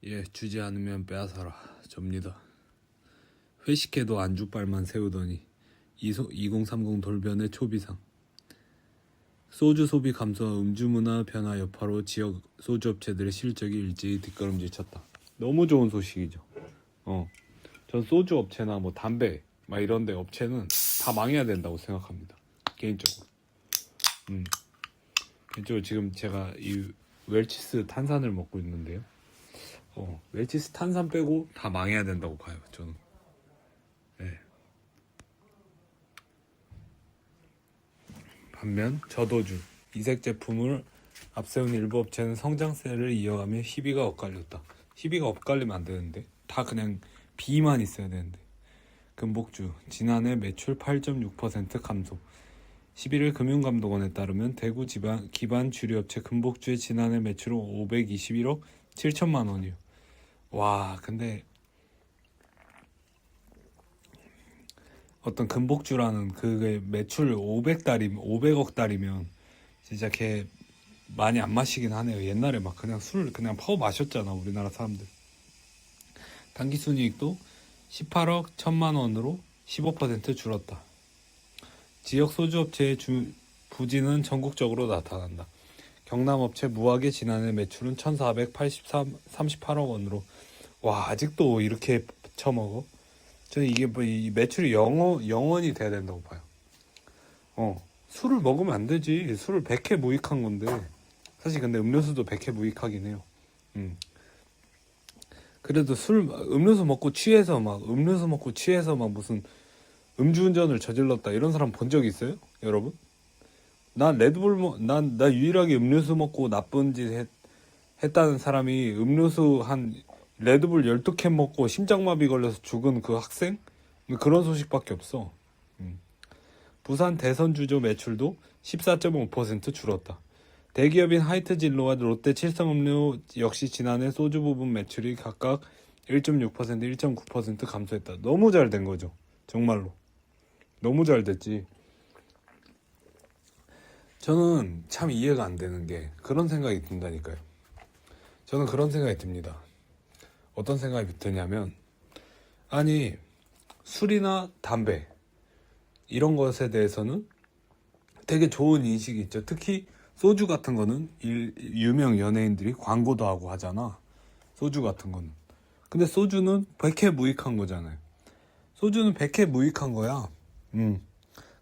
예, 주지 않으면 빼앗아라. 접니다. 회식해도 안주빨만 세우더니 2030 돌변의 초비상. 소주 소비 감소와 음주문화 변화 여파로 지역 소주업체들의 실적이 일제히 뒷걸음질 쳤다. 너무 좋은 소식이죠. 전 소주 업체나 뭐 담배 막 이런데 업체는 다 망해야 된다고 생각합니다. 개인적으로. 개인적으로 지금 제가 이 웰치스 탄산을 먹고 있는데요. 웰치스 탄산 빼고 다 망해야 된다고 봐요. 저는. 네. 반면 저도주 이색 제품을 앞세운 일부 업체는 성장세를 이어가며 희비가 엇갈렸다. 희비가 엇갈리면 안 되는데 다 그냥 B만 있어야 되는데. 금복주 지난해 매출 8.6% 감소. 11일 금융감독원에 따르면 대구 기반 주류업체 금복주의 지난해 매출은 521억 7천만 원이요. 와, 근데 어떤 금복주라는 그게 매출 500억 달이면 진짜 걔 많이 안 마시긴 하네요. 옛날에 막 그냥 술 그냥 퍼 마셨잖아, 우리나라 사람들. 당기순이익도 18억 1천만 원으로 15% 줄었다. 지역 소주업체의 부진은 전국적으로 나타난다. 경남업체 무학의 지난해 매출은 1,438억 원으로. 와, 아직도 이렇게 처먹어? 저는 이게 뭐 이 매출이 영원이 돼야 된다고 봐요. 술을 먹으면 안 되지. 술을 100회 무익한 건데. 사실 근데 음료수도 100회 무익하긴 해요. 그래도 음료수 먹고 취해서 막 무슨 음주운전을 저질렀다 이런 사람 본 적 있어요? 여러분? 난 나 유일하게 음료수 먹고 나쁜 짓 했다는 사람이 음료수 한 레드불 12캔 먹고 심장마비 걸려서 죽은 그 학생? 그런 소식밖에 없어. 부산 대선주조 매출도 14.5% 줄었다. 대기업인 하이트진로와 롯데 칠성음료 역시 지난해 소주 부분 매출이 각각 1.6%, 1.9% 감소했다. 너무 잘 된 거죠. 정말로. 너무 잘 됐지. 저는 참 이해가 안 되는 게 그런 생각이 든다니까요. 저는 그런 생각이 듭니다. 어떤 생각이 드냐면, 아니, 술이나 담배 이런 것에 대해서는 되게 좋은 인식이 있죠. 특히 소주 같은 거는 유명 연예인들이 광고도 하고 하잖아. 소주 같은 거는. 근데 소주는 100회 무익한 거잖아요. 소주는 100회 무익한 거야.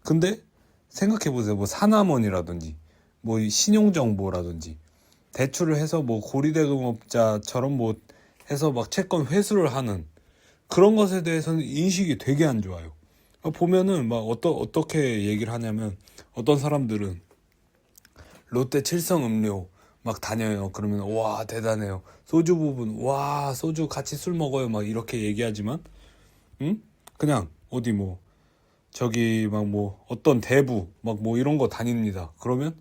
근데 생각해보세요. 뭐 사남원이라든지 뭐 신용정보라든지 대출을 해서 뭐 고리대금업자처럼 뭐 해서 막 채권 회수를 하는 그런 것에 대해서는 인식이 되게 안 좋아요. 보면은 막 어떻게 얘기를 하냐면 어떤 사람들은 롯데 칠성음료 막 다녀요. 그러면 와 대단해요. 소주 부분 와 소주 같이 술 먹어요. 막 이렇게 얘기하지만 그냥 어디 뭐 저기 막 뭐 어떤 대부 막 뭐 이런 거 다닙니다. 그러면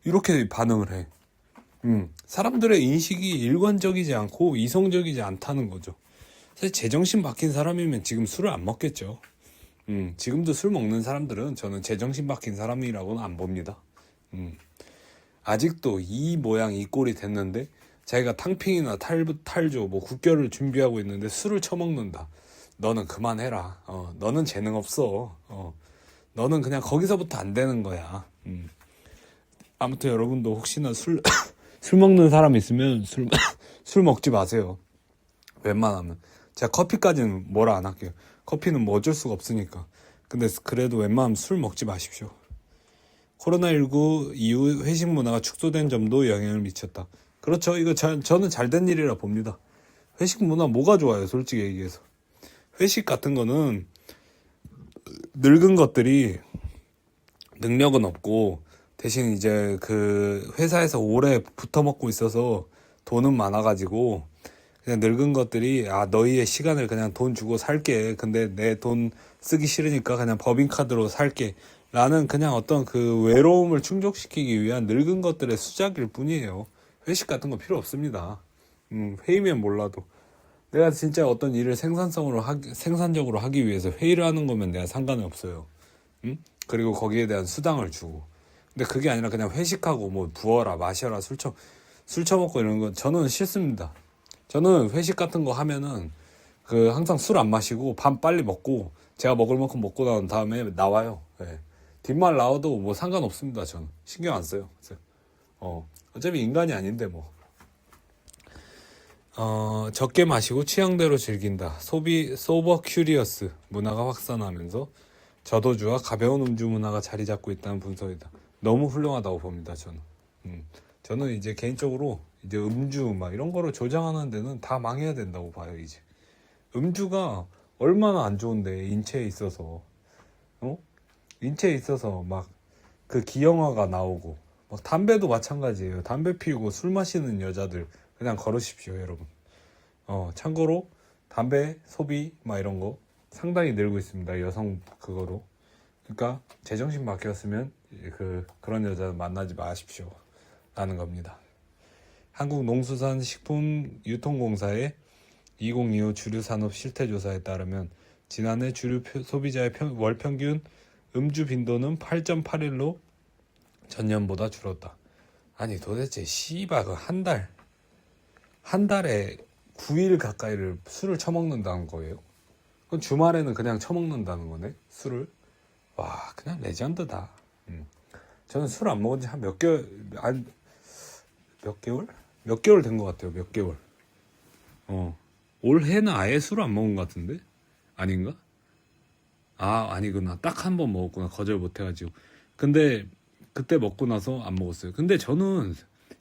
이렇게 반응을 해. 사람들의 인식이 일관적이지 않고 이성적이지 않다는 거죠. 사실 제정신 박힌 사람이면 지금 술을 안 먹겠죠. 지금도 술 먹는 사람들은 저는 제정신 박힌 사람이라고는 안 봅니다. 아직도 이 모양 이 꼴이 됐는데 자기가 탕핑이나 탈조 뭐 국결을 준비하고 있는데 술을 처먹는다. 너는 그만해라. 너는 재능 없어. 너는 그냥 거기서부터 안 되는 거야. 아무튼 여러분도 혹시나 술 먹는 사람 있으면 술 먹지 마세요. 웬만하면. 제가 커피까지는 뭐라 안 할게요. 커피는 뭐 어쩔 수가 없으니까. 근데 그래도 웬만하면 술 먹지 마십시오. 코로나19 이후 회식 문화가 축소된 점도 영향을 미쳤다. 그렇죠. 이거 저는 잘된 일이라 봅니다. 회식 문화 뭐가 좋아요, 솔직히 얘기해서. 회식 같은 거는 늙은 것들이 능력은 없고 대신 이제 그 회사에서 오래 붙어 먹고 있어서 돈은 많아가지고 그냥 늙은 것들이 너희의 시간을 그냥 돈 주고 살게. 근데 내 돈 쓰기 싫으니까 그냥 법인카드로 살게. 라는 그냥 어떤 그 외로움을 충족시키기 위한 늙은 것들의 수작일 뿐이에요. 회식 같은 거 필요 없습니다. 회의면 몰라도. 내가 진짜 어떤 일을 생산적으로 하기 위해서 회의를 하는 거면 내가 상관이 없어요. 그리고 거기에 대한 수당을 주고. 근데 그게 아니라 그냥 회식하고 뭐 부어라, 마셔라, 술 처먹고 이런 거 저는 싫습니다. 저는 회식 같은 거 하면은 그 항상 술 안 마시고 밥 빨리 먹고 제가 먹을 만큼 먹고 나온 다음에 나와요. 예. 뒷말 나와도 뭐 상관없습니다. 저는 신경 안 써요. 그래서 어차피 인간이 아닌데 뭐. 적게 마시고 취향대로 즐긴다. 소버 큐리어스 문화가 확산하면서 저도주와 가벼운 음주 문화가 자리 잡고 있다는 분석이다. 너무 훌륭하다고 봅니다. 저는 이제 개인적으로 이제 음주 막 이런 거를 조장하는 데는 다 망해야 된다고 봐요. 이제 음주가 얼마나 안 좋은데 인체에 있어서 인체에 있어서 막 그 기형아가 나오고 막 담배도 마찬가지예요. 담배 피우고 술 마시는 여자들 그냥 걸으십시오, 여러분. 참고로 담배 소비 막 이런 거 상당히 늘고 있습니다. 여성 그거로. 그러니까 제정신 바뀌었으면 그런 여자 만나지 마십시오. 라는 겁니다. 한국농수산식품유통공사의 2025 주류산업 실태조사에 따르면 지난해 주류 소비자의 월 평균 음주 빈도는 8.8일로 전년보다 줄었다. 아니 도대체 씨발 그 한 달에 9일 가까이를 술을 처먹는다는 거예요? 그럼 주말에는 그냥 처먹는다는 거네? 술을? 와 그냥 레전드다. 저는 술 안 먹은 지 한 몇 개월 몇 개월 된 것 같아요. 몇 개월. 올해는 아예 술을 안 먹은 것 같은데? 아닌가? 아니구나. 딱 한 번 먹었구나. 거절 못 해가지고. 근데 그때 먹고 나서 안 먹었어요. 근데 저는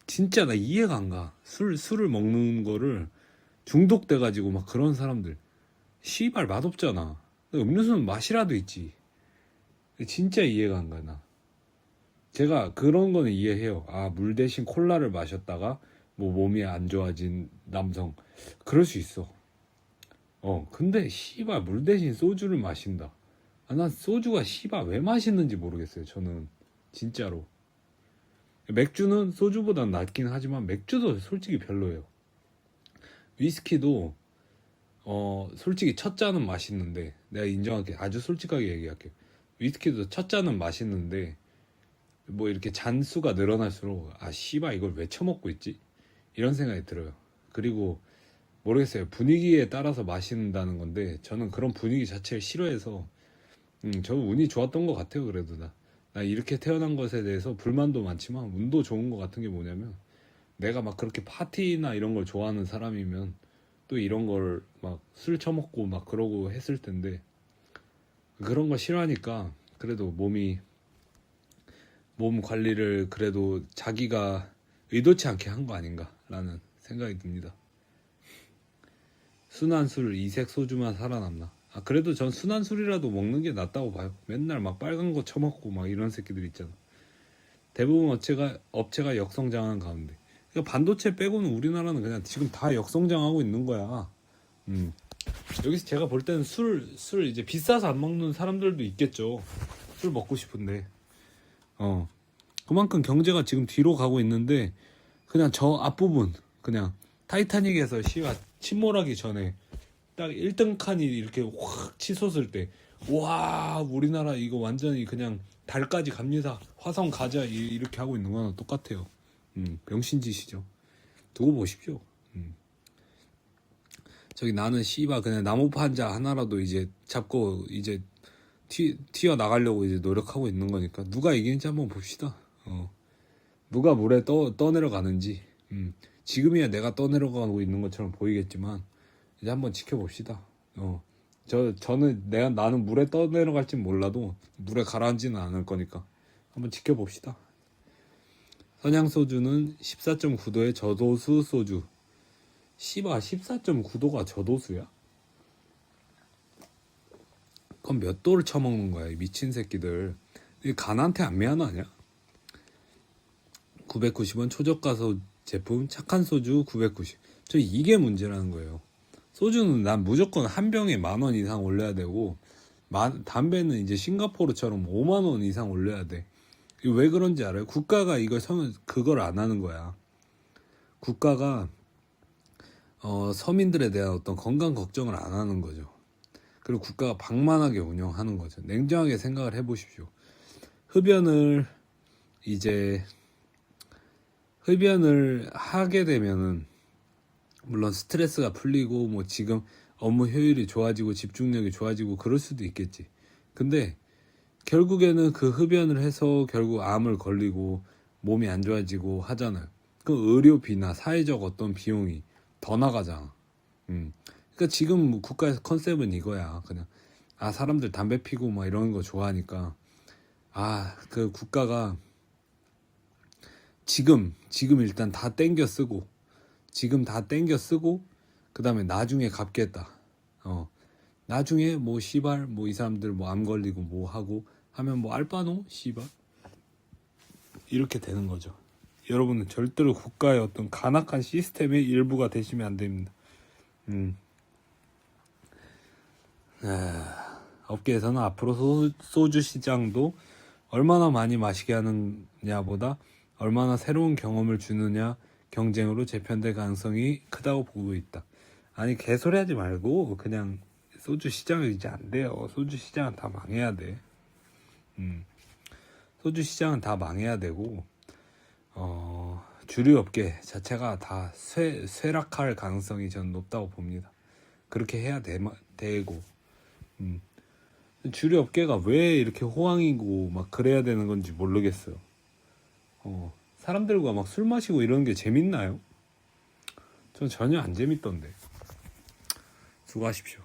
진짜 나 이해가 안 가. 술을 먹는 거를 중독돼가지고 막 그런 사람들. 씨발 맛없잖아. 음료수는 맛이라도 있지. 진짜 이해가 안 가, 나. 제가 그런 거는 이해해요. 물 대신 콜라를 마셨다가 뭐 몸이 안 좋아진 남성. 그럴 수 있어. 근데 씨발 물 대신 소주를 마신다. 난 소주가 씨발 왜 맛있는지 모르겠어요. 저는 진짜로. 맥주는 소주보단 낫긴 하지만 맥주도 솔직히 별로예요. 위스키도 솔직히 첫 잔은 맛있는데 내가 인정할게. 아주 솔직하게 얘기할게. 위스키도 첫 잔은 맛있는데 뭐 이렇게 잔수가 늘어날수록 씨발 이걸 왜 처먹고 있지? 이런 생각이 들어요. 그리고 모르겠어요. 분위기에 따라서 마신다는 건데 저는 그런 분위기 자체를 싫어해서 저 운이 좋았던 것 같아요. 그래도 나 이렇게 태어난 것에 대해서 불만도 많지만 운도 좋은 것 같은 게 뭐냐면 내가 막 그렇게 파티나 이런 걸 좋아하는 사람이면 또 이런 걸 막 술 처먹고 막 그러고 했을 텐데 그런 거 싫어하니까 그래도 몸 관리를 그래도 자기가 의도치 않게 한 거 아닌가라는 생각이 듭니다. 순한 술, 이색 소주만 살아남나? 그래도 전 순한 술이라도 먹는 게 낫다고 봐요. 맨날 막 빨간 거 처먹고 막 이런 새끼들 있잖아. 대부분 업체가 역성장한 가운데. 그러니까 반도체 빼고는 우리나라는 그냥 지금 다 역성장하고 있는 거야. 여기서 제가 볼 때는 술 이제 비싸서 안 먹는 사람들도 있겠죠. 술 먹고 싶은데. 그만큼 경제가 지금 뒤로 가고 있는데 그냥 저 앞부분 그냥 타이타닉에서 시가 침몰하기 전에 딱 1등 칸이 이렇게 확 치솟을 때 와 우리나라 이거 완전히 그냥 달까지 갑니다. 화성 가자 이렇게 하고 있는 거랑 똑같아요. 병신짓이죠. 두고 보십시오. 저기 나는 씨바 그냥 나무파 한자 하나라도 이제 잡고 이제 튀어 나가려고 이제 노력하고 있는 거니까 누가 이기는지 한번 봅시다. 누가 물에 떠내려가는지. 지금이야 내가 떠내려가고 있는 것처럼 보이겠지만 이제 한번 지켜봅시다. 나는 물에 떠내려갈진 몰라도 물에 가라앉지는 않을 거니까 한번 지켜봅시다. 선양소주는 14.9도의 저도수 소주. 씨바 14.9도가 저도수야? 그럼 몇 도를 처먹는 거야 이 미친 새끼들. 이 간한테 안 미안하냐? 990원 초저가 제품 착한 소주 990. 저 이게 문제라는 거예요. 소주는 난 무조건 한 병에 10,000원 이상 올려야 되고 담배는 이제 싱가포르처럼 50,000원 이상 올려야 돼. 왜 그런지 알아요? 국가가 그걸 안 하는 거야. 국가가 서민들에 대한 어떤 건강 걱정을 안 하는 거죠. 그리고 국가가 방만하게 운영하는 거죠. 냉정하게 생각을 해보십시오. 흡연을 이제 흡연을 하게 되면은 물론 스트레스가 풀리고 뭐 지금 업무 효율이 좋아지고 집중력이 좋아지고 그럴 수도 있겠지. 근데 결국에는 그 흡연을 해서 결국 암을 걸리고 몸이 안 좋아지고 하잖아요. 그 의료비나 사회적 어떤 비용이 더 나가잖아. 그러니까 지금 뭐 국가에서 컨셉은 이거야. 그냥 사람들 담배 피고 막 이런 거 좋아하니까 그 국가가 지금 일단 다 땡겨 쓰고 그 다음에 나중에 갚겠다. 나중에 뭐 씨발 뭐 이 사람들 뭐 암 걸리고 뭐 하고 하면 뭐 알바노 씨발 이렇게 되는 거죠. 여러분은 절대로 국가의 어떤 간악한 시스템의 일부가 되시면 안 됩니다. 업계에서는 앞으로 소주 시장도 얼마나 많이 마시게 하느냐보다 얼마나 새로운 경험을 주느냐 경쟁으로 재편될 가능성이 크다고 보고 있다. 아니 개소리 하지 말고 그냥 소주 시장은 이제 안 돼요. 소주 시장은 다 망해야 돼. 소주 시장은 다 망해야 되고 주류 업계 자체가 다 쇠락할 가능성이 저는 높다고 봅니다. 그렇게 해야 되고 주류 업계가 왜 이렇게 호황이고 막 그래야 되는 건지 모르겠어요. 사람들과 막 술 마시고 이러는 게 재밌나요? 전 전혀 안 재밌던데. 수고하십시오.